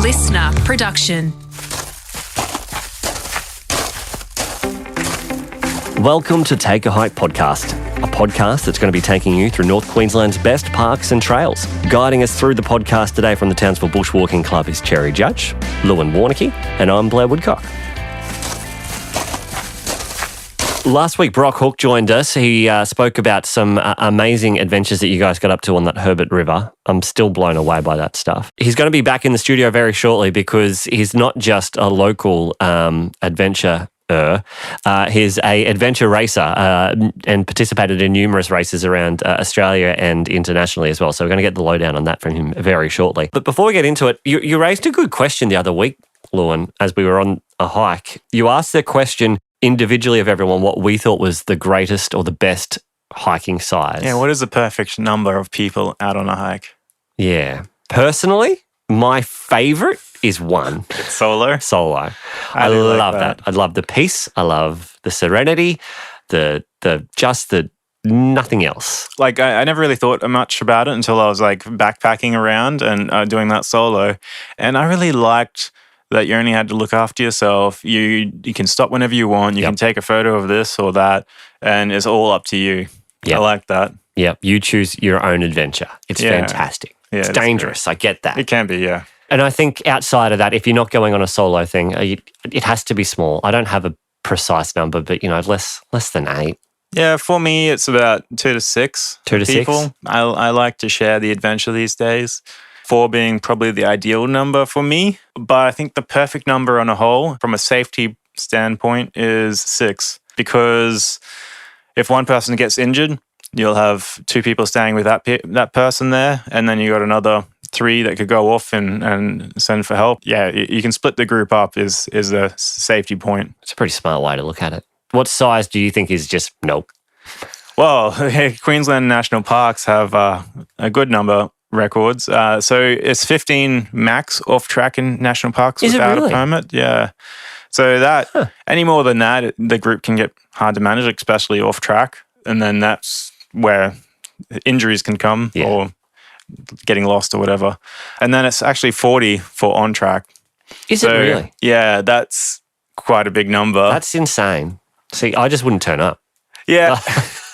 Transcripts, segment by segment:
listener production. Welcome to Take a Hike Podcast, a podcast that's going to be taking you through North Queensland's best parks and trails. Guiding us through the podcast today from the Townsville Bushwalking Club is Cherry Judge, Lewin Warnicky, and I'm Blair Woodcock. Last week, Brock Hook joined us. He spoke about some amazing adventures that you guys got up to on that Herbert River. I'm still blown away by that stuff. He's going to be back in the studio very shortly because he's not just a local adventurer. He's a adventure racer and participated in numerous races around Australia and internationally as well. So we're going to get the lowdown on that from him very shortly. But before we get into it, you raised a good question the other week, Lewin, as we were on a hike. You asked the question individually of everyone what we thought was the greatest or the best hiking size. Yeah, what is the perfect number of people out on a hike? Yeah. Personally, my favourite is one. Solo? Solo. I love that. I love the peace. I love the serenity, the nothing else. Like, I never really thought much about it until I was like backpacking around and doing that solo. And I really liked that you only had to look after yourself. You can stop whenever you want. You can take a photo of this or that, and it's all up to you. Yep. I like that. Yeah, you choose your own adventure. It's fantastic. Yeah, it's dangerous. I get that. It can be, yeah. And I think outside of that, if you're not going on a solo thing, it has to be small. I don't have a precise number, but less than 8. Yeah, for me, it's about 2 to 6 people. 6? I like to share the adventure these days. 4 being probably the ideal number for me. But I think the perfect number on a whole, from a safety standpoint, is 6. Because if one person gets injured, you'll have 2 people staying with that person there, and then you got another 3 that could go off and send for help. Yeah, you can split the group up is a safety point. It's a pretty smart way to look at it. What size do you think is just nope? Well, Queensland National Parks have a good number records. So it's 15 max off track in national parks without a permit. Yeah. So that any more than that, the group can get hard to manage, especially off track. And then that's where injuries can come or getting lost or whatever. And then it's actually 40 for on track. Is it really? Yeah, that's quite a big number. That's insane. See, I just wouldn't turn up. Yeah.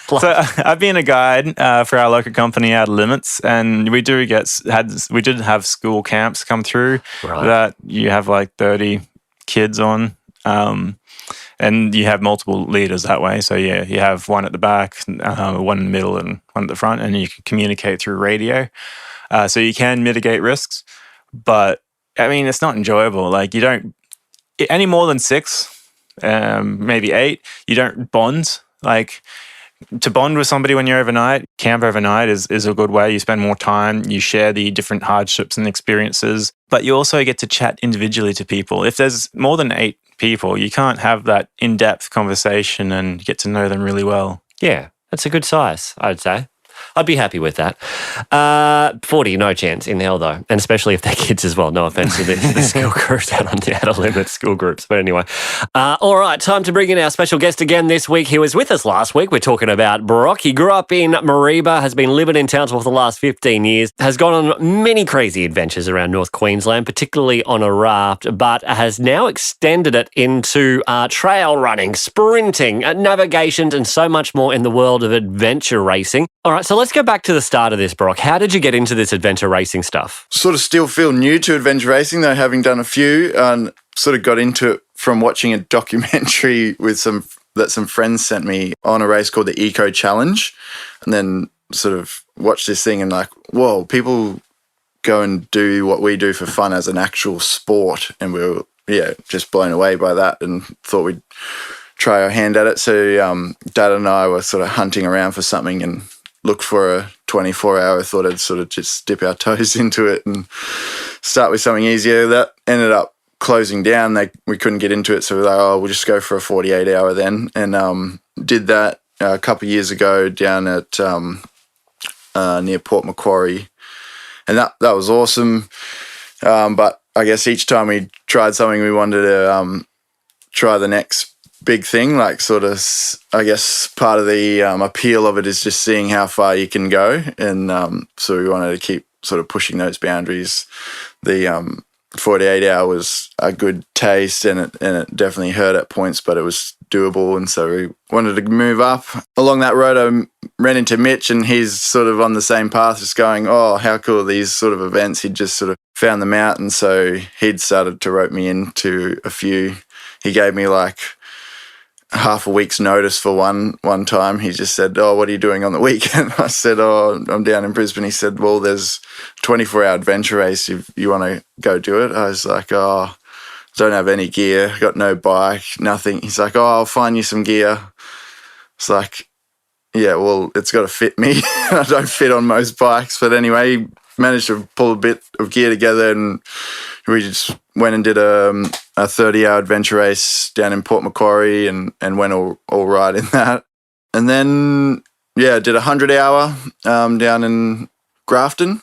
So I've been a guide for our local company, Outer Limits, and we did have school camps come through that you have like 30 kids on, and you have multiple leaders that way. So yeah, you have one at the back, one in the middle, and one at the front, and you can communicate through radio. So you can mitigate risks, but I mean it's not enjoyable. Like you don't any more than 6, maybe 8. You don't bond like. To bond with somebody when you're overnight, camp overnight is a good way. You spend more time, you share the different hardships and experiences, but you also get to chat individually to people. If there's more than 8 people, you can't have that in-depth conversation and get to know them really well. Yeah, that's a good size, I'd say. I'd be happy with that. 40, no chance in hell though, and especially if they're kids as well. No offense to the school groups out on the Outer Limits school groups, but anyway. All right, time to bring in our special guest again this week. He was with us last week. We're talking about Brock. He grew up in Mareeba, has been living in Townsville for the last 15 years, has gone on many crazy adventures around North Queensland, particularly on a raft, but has now extended it into trail running, sprinting, navigation, and so much more in the world of adventure racing. All right, so let's go back to the start of this, Brock. How did you get into this adventure racing stuff? Sort of still feel new to adventure racing, though, having done a few, and sort of got into it from watching a documentary with some friends sent me on a race called the Eco Challenge, and then sort of watched this thing and like, whoa, people go and do what we do for fun as an actual sport, and we were just blown away by that and thought we'd try our hand at it. So Dad and I were sort of hunting around for something and looked for a 24-hour, thought I'd sort of just dip our toes into it and start with something easier. That ended up closing down. We couldn't get into it, so we were like, we'll just go for a 48-hour then. And did that a couple of years ago down at near Port Macquarie. And that was awesome. But I guess each time we tried something, we wanted to try the next big thing, like sort of, I guess part of the appeal of it is just seeing how far you can go. And so we wanted to keep sort of pushing those boundaries. The 48 hours was a good taste, and it definitely hurt at points, but it was doable. And so we wanted to move up. Along that road, I ran into Mitch, and he's sort of on the same path, just going, oh, how cool are these sort of events. He'd just sort of found them out, and so he'd started to rope me into a few. He gave me like half a week's notice for one time. He just said, oh, what are you doing on the weekend? I said, oh, I'm down in Brisbane. He said, well, there's a 24-hour adventure race if you want to go do it. I was like, oh, don't have any gear, got no bike, nothing. He's like, oh, I'll find you some gear. It's like, yeah, well, it's got to fit me. I don't fit on most bikes. But anyway, he managed to pull a bit of gear together, and we just went and did a 30-hour adventure race down in Port Macquarie and went all right in that. And then, did a 100-hour down in Grafton.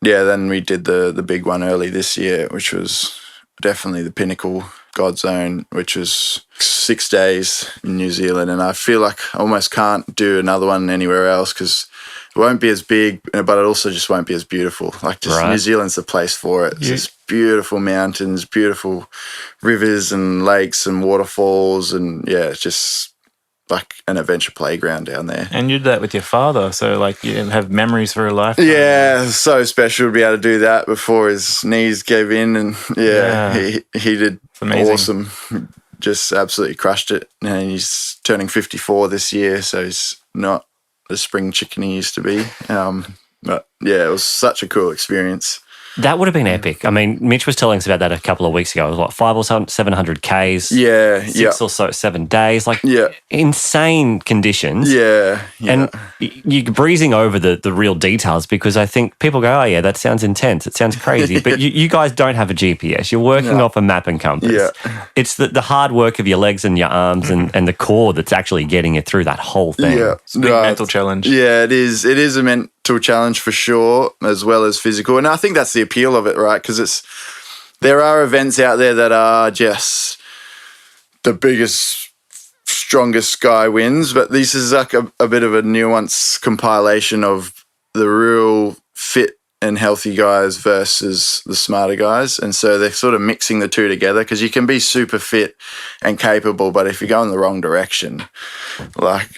Yeah, then we did the big one early this year, which was definitely the pinnacle, God Zone, which was 6 days in New Zealand. And I feel like I almost can't do another one anywhere else because it won't be as big, but it also just won't be as beautiful. Like just New Zealand's the place for it. It's just beautiful mountains, beautiful rivers and lakes and waterfalls. And it's just like an adventure playground down there. And you did that with your father, so like you have memories for a lifetime. Yeah, so special to be able to do that before his knees gave in, and he did awesome. Just absolutely crushed it. And he's turning 54 this year, so he's not the spring chicken he used to be. But yeah, it was such a cool experience. That would have been epic. I mean, Mitch was telling us about that a couple of weeks ago. It was what, 500 or 700 Ks? Yeah. 6 or so, 7 days. Like insane conditions. Yeah. And you're breezing over the real details because I think people go, oh yeah, that sounds intense. It sounds crazy. But you guys don't have a GPS. You're working off a map and compass. Yeah. It's the hard work of your legs and your arms and the core that's actually getting you through that whole thing. Yeah. It's a big mental challenge. Yeah, it is. It is a mental challenge for sure, as well as physical. And I think that's the appeal of it, right? Because there are events out there that are just the biggest, strongest guy wins, but this is like a bit of a nuanced compilation of the real fit and healthy guys versus the smarter guys. And so they're sort of mixing the two together because you can be super fit and capable, but if you go in the wrong direction, like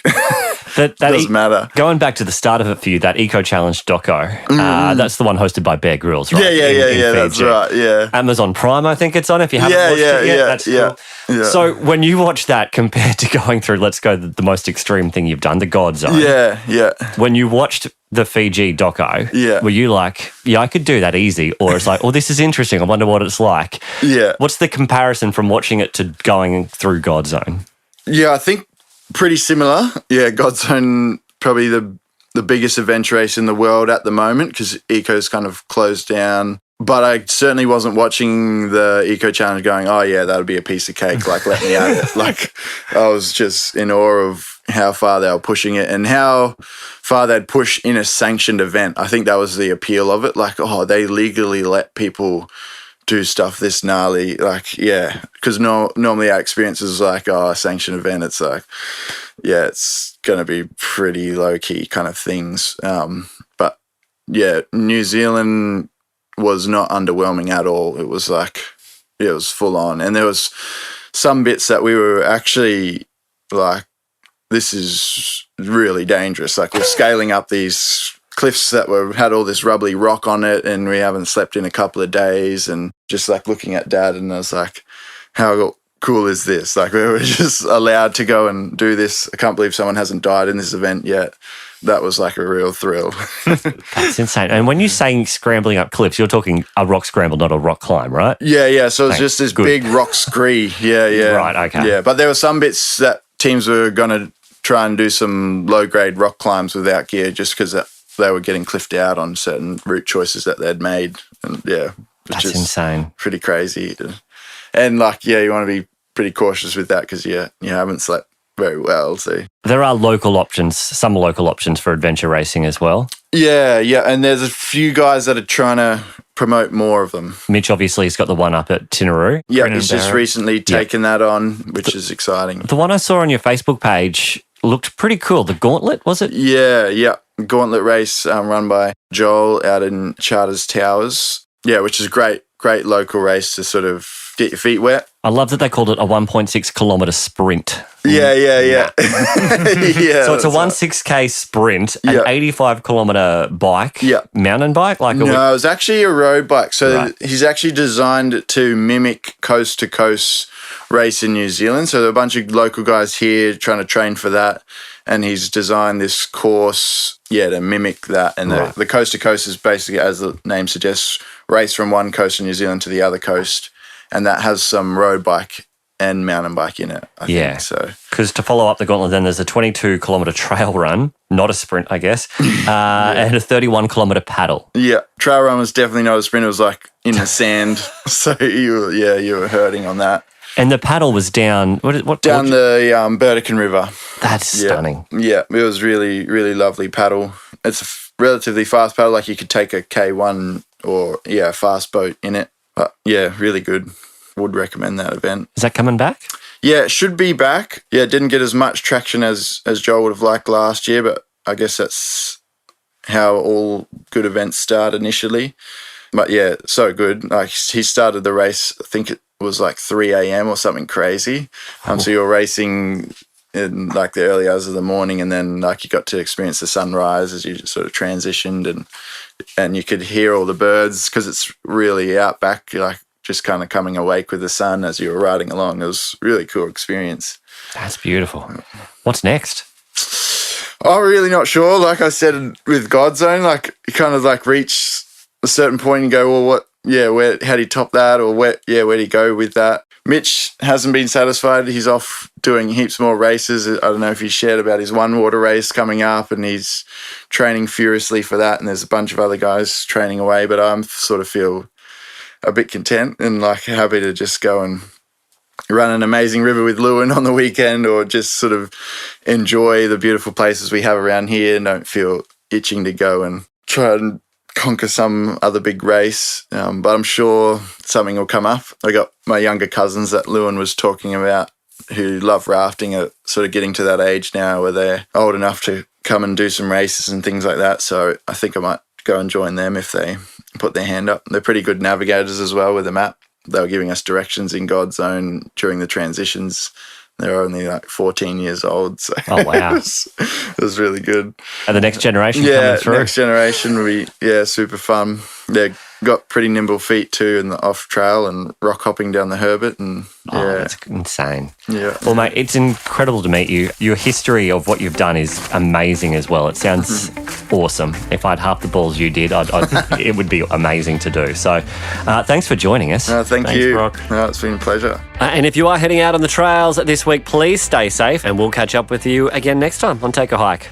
that doesn't matter. Going back to the start of it for you, that Eco Challenge doco, that's the one hosted by Bear Grylls, right? Yeah, that's right, yeah. Amazon Prime, I think it's on, if you haven't watched it yet. That's cool. Yeah. So when you watch that compared to going through, let's go the most extreme thing you've done, the God Zone. Yeah. When you watched the Fiji doco, were you like, yeah, I could do that easy? Or it's like, oh, this is interesting. I wonder what it's like. Yeah. What's the comparison from watching it to going through God Zone? Yeah, I think pretty similar. Yeah, God Zone, probably the biggest adventure race in the world at the moment because Eco's kind of closed down. But I certainly wasn't watching the Eco Challenge going, oh yeah, that'll be a piece of cake. Like, let me at it. Like, I was just in awe of how far they were pushing it and how far they'd push in a sanctioned event. I think that was the appeal of it. Like, oh, they legally let people do stuff this gnarly. Like, yeah, because normally our experience is like, oh, a sanctioned event. It's like, yeah, it's going to be pretty low key kind of things. But yeah, New Zealand was not underwhelming at all. It was like, it was full on. And there was some bits that we were actually like, this is really dangerous. Like, we're scaling up these cliffs that had all this rubbly rock on it and we haven't slept in a couple of days, and just like looking at Dad and I was like, how cool is this? Like, we were just allowed to go and do this. I can't believe someone hasn't died in this event yet. That was like a real thrill. That's insane. And when you're saying scrambling up cliffs, you're talking a rock scramble, not a rock climb, right? Yeah. So it's just this big rock scree. Yeah. Right, okay. Yeah, but there were some bits that teams were going to try and do some low-grade rock climbs without gear just because they were getting cliffed out on certain route choices that they'd made. And yeah, that's insane. Pretty crazy. And like, yeah, you want to be pretty cautious with that because you haven't slept very well. So there are some local options for adventure racing as well. Yeah, and there's a few guys that are trying to promote more of them. Mitch obviously has got the one up at Tinaroo. Yeah, he's just recently taken that on, which is exciting. The one I saw on your Facebook page looked pretty cool. The Gauntlet, was it? Yeah. Gauntlet race run by Joel out in Charters Towers. Yeah, which is great great local race to sort of get your feet wet. I love that they called it a 1.6 kilometre sprint. Yeah. yeah, So it's a 1.6K sprint, an 85 kilometre bike, mountain bike? No, it was actually a road bike. So he's actually designed it to mimic coast-to-coast race in New Zealand. So there are a bunch of local guys here trying to train for that. And he's designed this course, to mimic that. And the coast-to-coast is basically, as the name suggests, race from one coast of New Zealand to the other coast. And that has some road bike and mountain bike in it, I think. So, because to follow up the gauntlet, then there's a 22 kilometre trail run, not a sprint, I guess, and a 31 kilometre paddle. Yeah, trail run was definitely not a sprint. It was like in the sand. So you were hurting on that. And the paddle was down what down the Burdekin River. That's stunning. Yeah, it was really, really lovely paddle. It's a relatively fast paddle, like you could take a K1 or a fast boat in it. But really good. Would recommend that event. Is that coming back? Yeah, it should be back. Yeah, it didn't get as much traction as Joel would have liked last year, but I guess that's how all good events start initially. But so good. Like he started the race, I think it was like 3 a.m. or something crazy. So you're racing in like the early hours of the morning, and then like you got to experience the sunrise as you just sort of transitioned, and you could hear all the birds because it's really out back, like just kind of coming awake with the sun as you were riding along. It was a really cool experience. That's beautiful. What's next? I'm really not sure. Like I said with Godzone, like you kind of like reach a certain point and go, well, how do you top that? Or where do you go with that? Mitch hasn't been satisfied. He's off doing heaps more races. I don't know if he shared about his one water race coming up, and he's training furiously for that. And there's a bunch of other guys training away, but I sort of feel a bit content and like happy to just go and run an amazing river with Lewin on the weekend, or just sort of enjoy the beautiful places we have around here and don't feel itching to go and try and conquer some other big race. But I'm sure something will come up. I got my younger cousins that Lewin was talking about who love rafting are sort of getting to that age now where they're old enough to come and do some races and things like that. So I think I might go and join them if they put their hand up. They're pretty good navigators as well with the map. They were giving us directions in Godzone during the transitions. They're only like 14 years old. So oh, wow. it was really good. And the next generation coming through? Next generation, super fun. They've got pretty nimble feet too in the off trail and rock hopping down the Herbert. And that's insane. Yeah. Well, mate, it's incredible to meet you. Your history of what you've done is amazing as well. It sounds awesome. If I had half the balls you did, it would be amazing to do. So thanks for joining us. Thanks, you. Brock. No, it's been a pleasure. And if you are heading out on the trails this week, please stay safe, and we'll catch up with you again next time on Take a Hike.